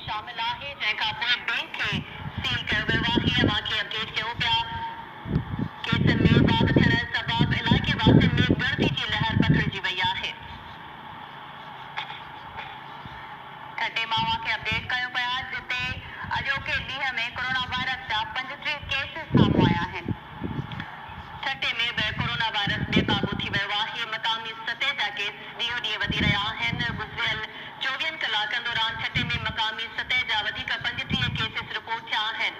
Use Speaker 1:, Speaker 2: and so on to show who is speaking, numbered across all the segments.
Speaker 1: शामिल आहे, जंहिंखां पोइ बैंक खे सील कयो वियो आहे। अव्हां खे अपडेट कयो पिया केसनि में इज़ाफ़ो थियण सबबि इलाइक़े वासियुनि में ॻणती जी लहर पखिड़िजी वई आहे। ठटे मां अव्हां खे अपडेट कयो पिया जिते अॼोके ॾींहं में कोरोना वायरस जा 35 केस साम्हूं आया आहिनि। ठटे में बि कोरोना वायरस बेकाबू थी वियो आहे। मक़ामी सतह जा केस ॾींहों ॾींहुं वधी रहिया आहिनि। गुज़िरियल 24 कलाकनि दौरान ठटे में मक़ामी सतह जा वधीक 35 केसेस रिपोर्ट थिया आहिनि।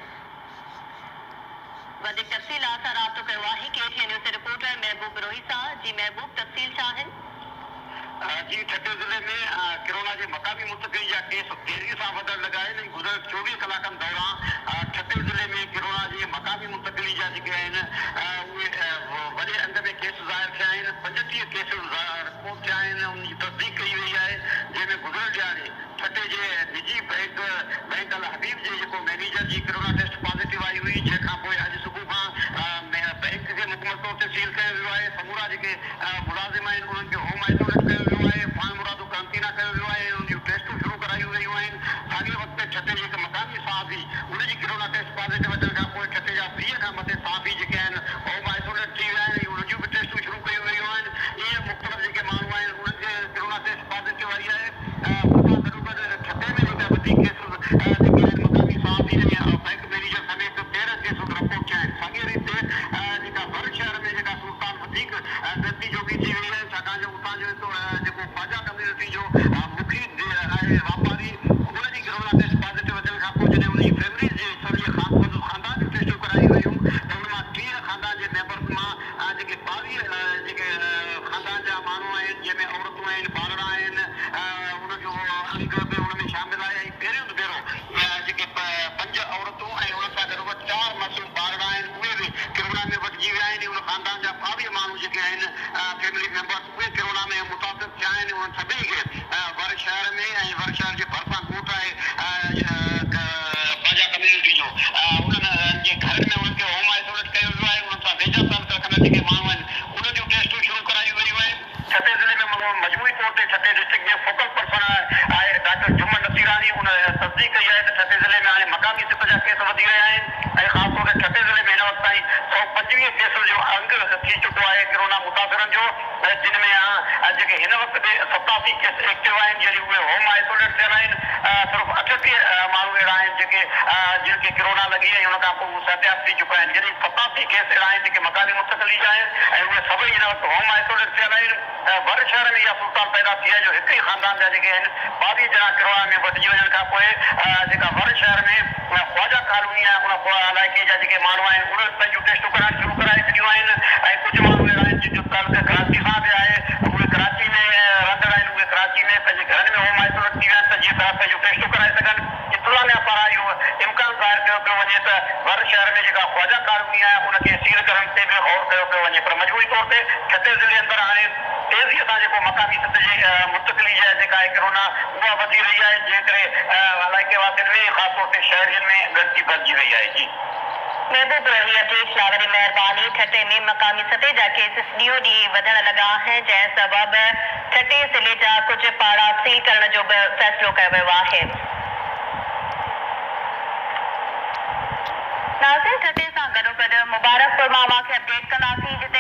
Speaker 1: वधीक तफ़सीलात सां राब्तो कयो आहे KTN न्यूज़ जे रिपोर्टर महबूब रोही सां। जी महबूब, तफ़सील छा आहिनि?
Speaker 2: जी, ठटे ज़िले में कोरोना के मकामी मुंतकिली जा केस तेज़ी सां वधण लॻा आहिनि। गुज़िरियल 24 कलाकनि दौरान ठटे ज़िले में कोरोना जी मकामी मुंतकिली जा जेके आहिनि उहे वॾे अंग में केस ज़ाहिर थिया आहिनि। 35 केस रिपोर्ट थिया आहिनि। उनजी तस्दीक कई वई आहे, जंहिंमें गुज़िरियल ॾियारे ठटे जे निजी बैंक अल हबीब जे जेको मैनेजर जी कोरोना टेस्ट पॉज़िटिव आई हुई, जंहिंखां पोइ अॼु सुबुह खां बैंक खे मुकमल तौर ते सील कयो वियो आहे। समूरा जेके मुलाज़िम आहिनि उन्हनि खे होम आइसोलेट कयो वियो आहे। फाण मुरादो कांतीना कयो वियो आहे। उन जूं टेस्टूं शुरू करायूं वयूं आहिनि। साॻिए वक़्तु ठटे जे हिकु मक़ामी साहबी उनजी कोरोना टेस्ट पॉज़िटिव अचण खां पोइ ठटे जा 20 खां मथे साहबी जेके आहिनि होम आइसोलेट थी विया आहिनि। उन जूं बि टेस्टूं शुरू कयूं वयूं आहिनि। इहे मुख़्तलिफ़ जेके माण्हू आहिनि उन्हनि खे कोरोना टेस्ट पॉज़िटिव आई आहे। उनसां गॾोगॾु ठटे में जेका वधीक केसिस जेके आहिनि मक़ामी साहबी ऐं बैंक मैनेजर समेत 13 केसिस रिपोर्ट थिया आहिनि। साॻिए रीति जेका वर शहर में जेका सूरताल वधीक गंदी जोगी थी वई आहे, छाकाणि जो उतां जो जेको ख्वाजा कम्यूनिटी जो मुखी आहे वापारी, उनजी कोरोना टेस्ट पॉज़िटिव अचण खां पोइ जॾहिं उनजी फैमिली जे सॼे ख़ानदान जूं टेस्टूं कराई वयूं त उन मां 30 ख़ानदान जे मेंबर्स मां जेके 22 जेके ख़ानदान जा माण्हू आहिनि, जंहिंमें औरतूं आहिनि, ॿार आहिनि, उनजो अंग बि उन में शामिल आहे। ऐं पहिरियों भेरो जेके 5 औरतूं ऐं उन सां गॾोगॾु 4 मासूम ॿार आहिनि, उहे बि कोरोना में वठिजी विया आहिनि। उन ख़ानदान जा 22 माण्हू जेके आहिनि फैमिली मेंबर्स उहे कोरोना में मुतासिर थिया आहिनि। उन सभिनी खे वर शहर में ऐं वर शहर जे भरिसां ॻोठ आहे ख्वाजा कम्यूनिटी जो, उन्हनि जे घरनि में उन्हनि खे होम आइसोलेट कयो वियो आहे। उन्हनि सां वेझा तालुक रखंदड़ जेके माण्हू आहिनि उन्हनि जूं टेस्टूं शुरू करायूं वयूं आहिनि। ठटे ज़िले में मजमूई तौर ते ठटे डिस्ट्रिक्ट जे फोकल पर्सन आहे डॉक्टर जुमन नसीरानी। उन तस्दीक कई आहे त ठटे ज़िले में हाणे मक़ामी सिफ़ जा केस वधी रहिया आहिनि ऐं ख़ासि तौर ते ठटे ज़िले में हिन वक़्तु ताईं 125 केस जो अंग थी चुको आहे कोरोना मुतासिरनि जो, जिन में जेके हिन वक़्तु 87 केस एक्टिव आहिनि, जॾहिं उहे होम आइसोलेट थियल आहिनि। सिर्फ़ु 38 माण्हू अहिड़ा आहिनि जिनखे कोरोना लॻी ऐं हुन खां पोइ उहे सिहतयाब थी चुका आहिनि। जॾहिं 87 केस अहिड़ा आहिनि जेके मकामी मुंतकिली जा आहिनि ऐं उहे सभई हिन वक़्तु होम आइसोलेट थियल आहिनि। वर शहर में इहा सूरत पैदा थी आहे जो हिकु ई ख़ानदान जा जेके आहिनि 22 ॼणा कोरोना में वठिजी वञण खां पोइ जेका वर शहर में ख्वाजा कॉलोनी आहे उन इलाइक़े जा जेके माण्हू आहिनि उन्हनि पंहिंजूं टेस्टूं कराइण शुरू कराए छॾियूं आहिनि। ऐं कुझु माण्हू अहिड़ा आहिनि जिन जो तालुक कराची सां बि आहे। उहे कराची में रहंदड़ आहिनि। उहे कराची में पंहिंजे घरनि में होम आइसोलेट थी विया आहिनि त जीअं त पंहिंजूं टेस्टूं कराए सघनि। इंतज़ामिया पारां इहो इम्कान ज़ाहिर कयो पियो वञे त वर शहर में जेका ख्वाजा कॉलोनी आहे उनखे सील करण ते बि गौर कयो पियो वञे। पर मजबूरी तौर ते ठटे ज़िले अंदरि हाणे तेज़ीअ सां जेको मक़ामी सतह जी मुंतकिली आहे जेका आहे कोरोना उहा वधी रही आहे, जंहिं करे इलाइक़े वासियुनि में ख़ासि तौर ते शहरियुनि में ॻणती वधिजी वई आहे। जी
Speaker 1: महबूब रही अपडेट लाइ वॾी महिरबानी। ठटे में मक़ामी सतह जा केसिस ॾींहों ॾींहुं वधण लॻा आहिनि, जंहिं सबबि ठटे ज़िले जा कुझु पाड़ा सील करण जो बि फ़ैसिलो कयो वियो आहे। नाज़रीन, ठटे सां गॾोगॾु मुबारकपुर मां अव्हां खे अपडेट कंदासीं जिते